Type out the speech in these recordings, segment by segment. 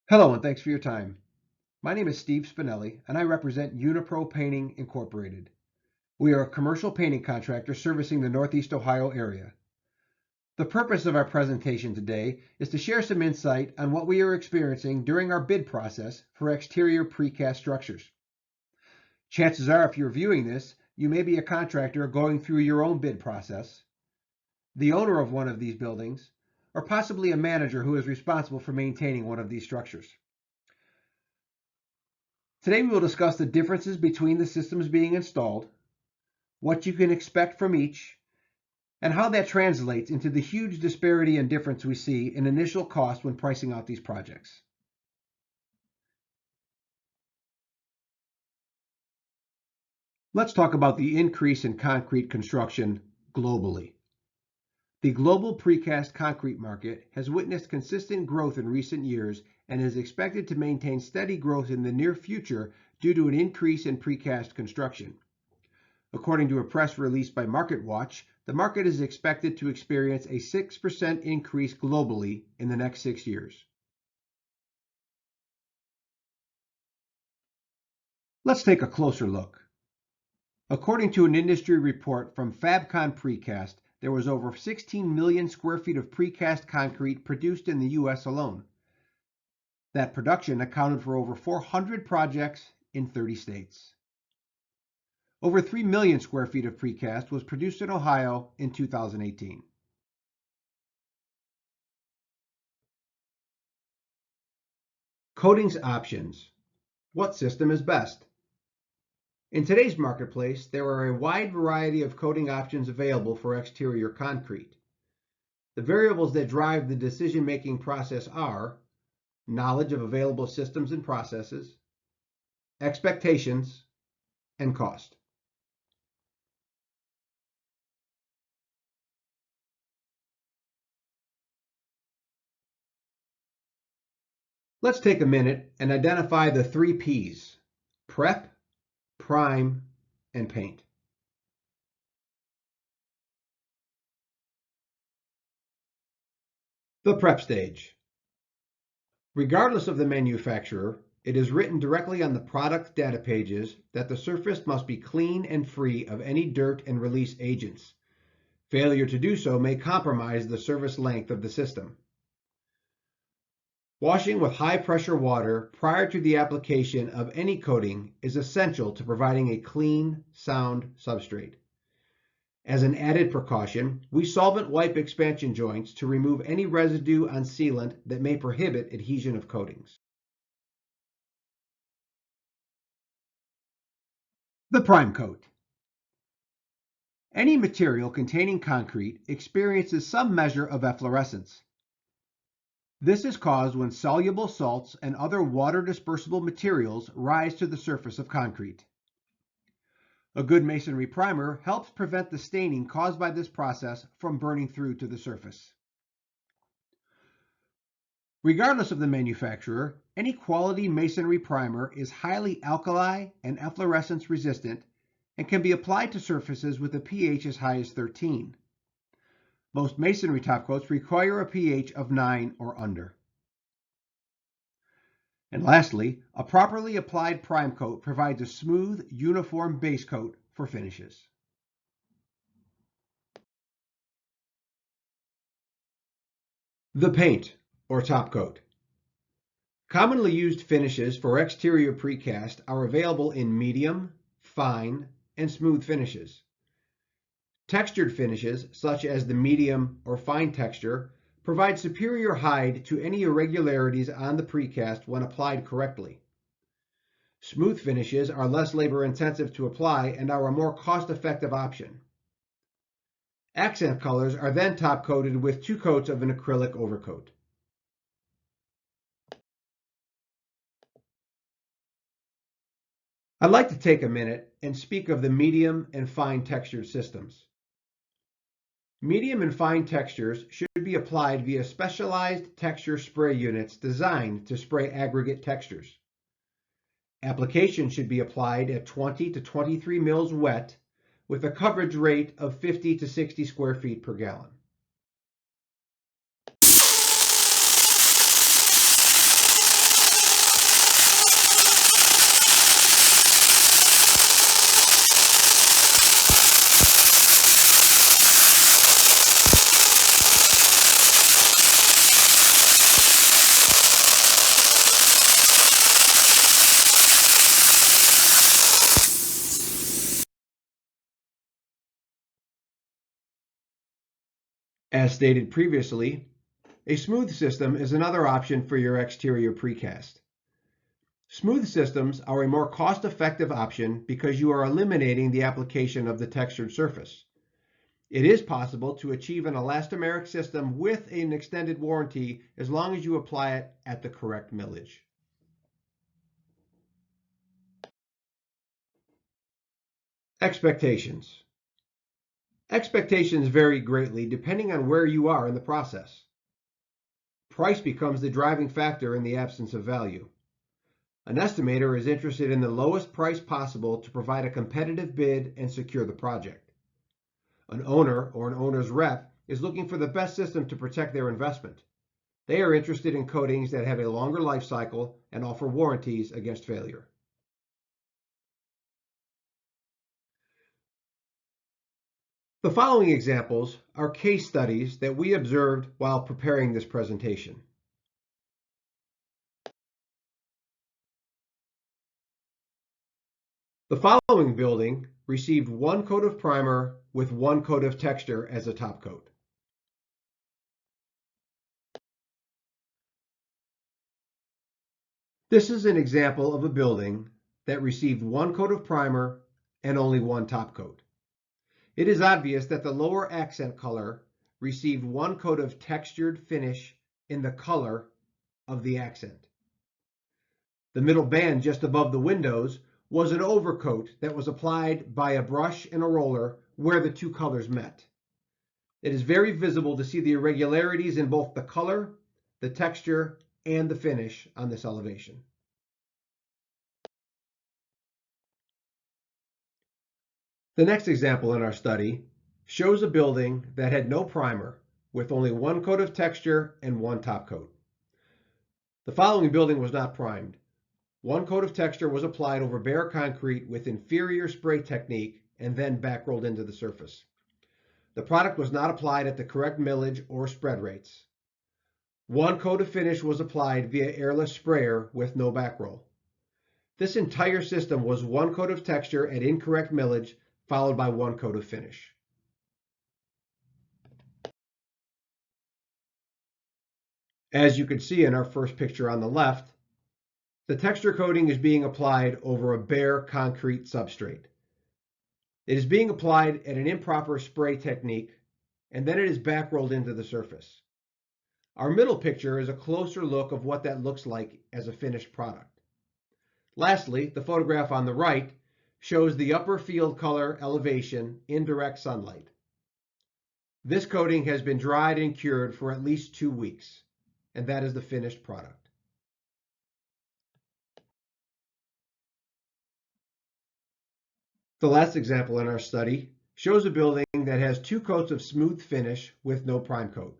Hello and thanks for your time. My name is Steve Spinelli and I represent Unipro Painting Incorporated. We are a commercial painting contractor servicing the Northeast Ohio area. The purpose of our presentation today is to share some insight on what we are experiencing during our bid process for exterior precast structures. Chances are, if you're viewing this, you may be a contractor going through your own bid process, the owner of one of these buildings, or possibly a manager who is responsible for maintaining one of these structures. Today we will discuss the differences between the systems being installed, what you can expect from each, and how that translates into the huge disparity and difference we see in initial cost when pricing out these projects. Let's talk about the increase in concrete construction globally. The global precast concrete market has witnessed consistent growth in recent years and is expected to maintain steady growth in the near future due to an increase in precast construction. According to a press release by MarketWatch, the market is expected to experience a 6% increase globally in the next 6 years. Let's take a closer look. According to an industry report from Fabcon Precast, there was over 16 million square feet of precast concrete produced in the U.S. alone. That production accounted for over 400 projects in 30 states. Over 3 million square feet of precast was produced in Ohio in 2018. Coatings options. What system is best? In today's marketplace, there are a wide variety of coating options available for exterior concrete. The variables that drive the decision-making process are knowledge of available systems and processes, expectations, and cost. Let's take a minute and identify the 3 P's: prep, prime, and paint. The prep stage. Regardless of the manufacturer, it is written directly on the product data pages that the surface must be clean and free of any dirt and release agents. Failure to do so may compromise the service length of the system. Washing with high-pressure water prior to the application of any coating is essential to providing a clean, sound substrate. As an added precaution, we solvent wipe expansion joints to remove any residue on sealant that may prohibit adhesion of coatings. The prime coat. Any material containing concrete experiences some measure of efflorescence. This is caused when soluble salts and other water-dispersible materials rise to the surface of concrete. A good masonry primer helps prevent the staining caused by this process from burning through to the surface. Regardless of the manufacturer, any quality masonry primer is highly alkali and efflorescence resistant and can be applied to surfaces with a pH as high as 13. Most masonry topcoats require a pH of 9 or under. And lastly, a properly applied prime coat provides a smooth, uniform base coat for finishes. The paint, or top coat. Commonly used finishes for exterior precast are available in medium, fine, and smooth finishes. Textured finishes, such as the medium or fine texture, provide superior hide to any irregularities on the precast when applied correctly. Smooth finishes are less labor-intensive to apply and are a more cost-effective option. Accent colors are then top-coated with 2 coats of an acrylic overcoat. I'd like to take a minute and speak of the medium and fine textured systems. Medium and fine textures should be applied via specialized texture spray units designed to spray aggregate textures. Application should be applied at 20 to 23 mils wet with a coverage rate of 50 to 60 square feet per gallon. As stated previously, a smooth system is another option for your exterior precast. Smooth systems are a more cost-effective option because you are eliminating the application of the textured surface. It is possible to achieve an elastomeric system with an extended warranty as long as you apply it at the correct millage. Expectations. Expectations vary greatly depending on where you are in the process. Price becomes the driving factor in the absence of value. An estimator is interested in the lowest price possible to provide a competitive bid and secure the project. An owner or an owner's rep is looking for the best system to protect their investment. They are interested in coatings that have a longer life cycle and offer warranties against failure. The following examples are case studies that we observed while preparing this presentation. The following building received one coat of primer with one coat of texture as a top coat. This is an example of a building that received one coat of primer and only one top coat. It is obvious that the lower accent color received one coat of textured finish in the color of the accent. The middle band just above the windows was an overcoat that was applied by a brush and a roller where the two colors met. It is very visible to see the irregularities in both the color, the texture, and the finish on this elevation. The next example in our study shows a building that had no primer with only one coat of texture and one top coat. The following building was not primed. One coat of texture was applied over bare concrete with inferior spray technique and then back rolled into the surface. The product was not applied at the correct millage or spread rates. One coat of finish was applied via airless sprayer with no back roll. This entire system was one coat of texture at incorrect millage followed by one coat of finish. As you can see in our first picture on the left, the texture coating is being applied over a bare concrete substrate. It is being applied at an improper spray technique, and then it is back rolled into the surface. Our middle picture is a closer look of what that looks like as a finished product. Lastly, the photograph on the right shows the upper field color elevation in direct sunlight. This coating has been dried and cured for at least 2 weeks, and that is the finished product. The last example in our study shows a building that has 2 coats of smooth finish with no prime coat.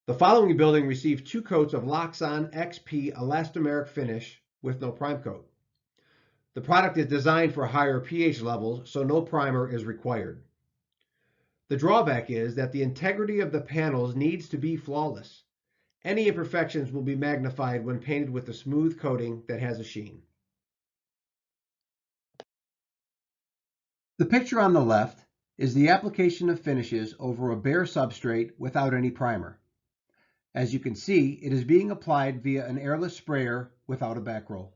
The following building received 2 coats of Loxon XP elastomeric finish with no prime coat. The product is designed for higher pH levels, so no primer is required. The drawback is that the integrity of the panels needs to be flawless. Any imperfections will be magnified when painted with a smooth coating that has a sheen. The picture on the left is the application of finishes over a bare substrate without any primer. As you can see, it is being applied via an airless sprayer without a back roll.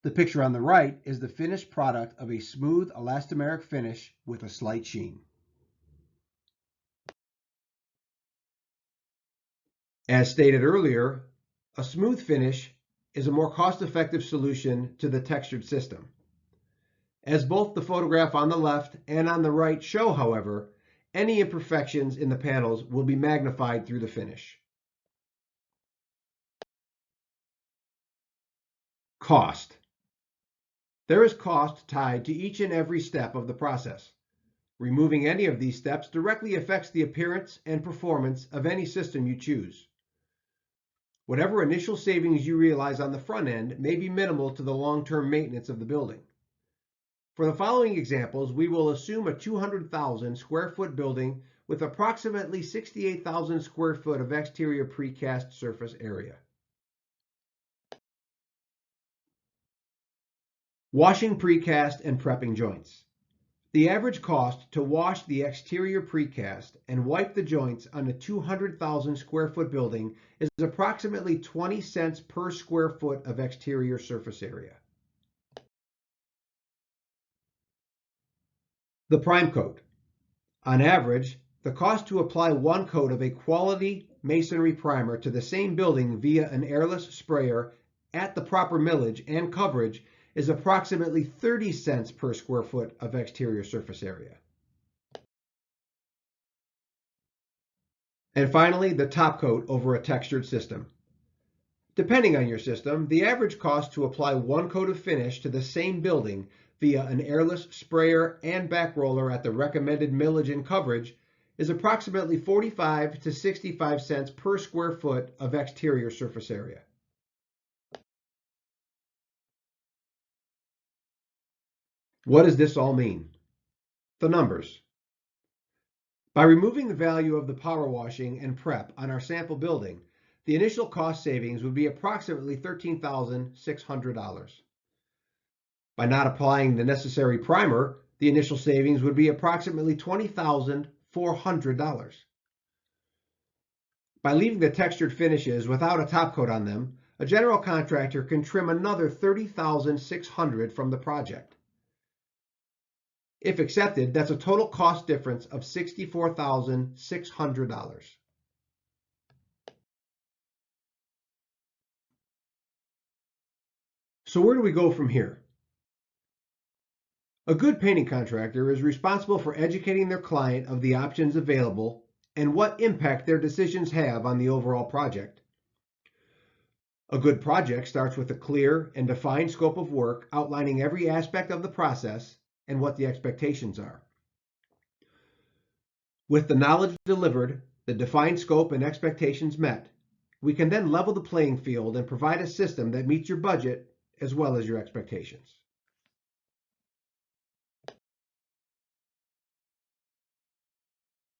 The picture on the right is the finished product of a smooth elastomeric finish with a slight sheen. As stated earlier, a smooth finish is a more cost-effective solution to the textured system. As both the photograph on the left and on the right show, however, any imperfections in the panels will be magnified through the finish. Cost. There is cost tied to each and every step of the process. Removing any of these steps directly affects the appearance and performance of any system you choose. Whatever initial savings you realize on the front end may be minimal to the long-term maintenance of the building. For the following examples, we will assume a 200,000 square foot building with approximately 68,000 square foot of exterior precast surface area. Washing precast and prepping joints. The average cost to wash the exterior precast and wipe the joints on a 200,000 square foot building is approximately 20 cents per square foot of exterior surface area. The prime coat. On average, the cost to apply one coat of a quality masonry primer to the same building via an airless sprayer at the proper millage and coverage is approximately 30 cents per square foot of exterior surface area. And finally, the top coat over a textured system. Depending on your system, the average cost to apply one coat of finish to the same building via an airless sprayer and back roller at the recommended millage and coverage is approximately 45 to 65 cents per square foot of exterior surface area. What does this all mean? The numbers. By removing the value of the power washing and prep on our sample building, the initial cost savings would be approximately $13,600. By not applying the necessary primer, the initial savings would be approximately $20,400. By leaving the textured finishes without a top coat on them, a general contractor can trim another $30,600 from the project. If accepted, that's a total cost difference of $64,600. So where do we go from here? A good painting contractor is responsible for educating their client of the options available and what impact their decisions have on the overall project. A good project starts with a clear and defined scope of work outlining every aspect of the process and what the expectations are. With the knowledge delivered, the defined scope and expectations met, we can then level the playing field and provide a system that meets your budget as well as your expectations.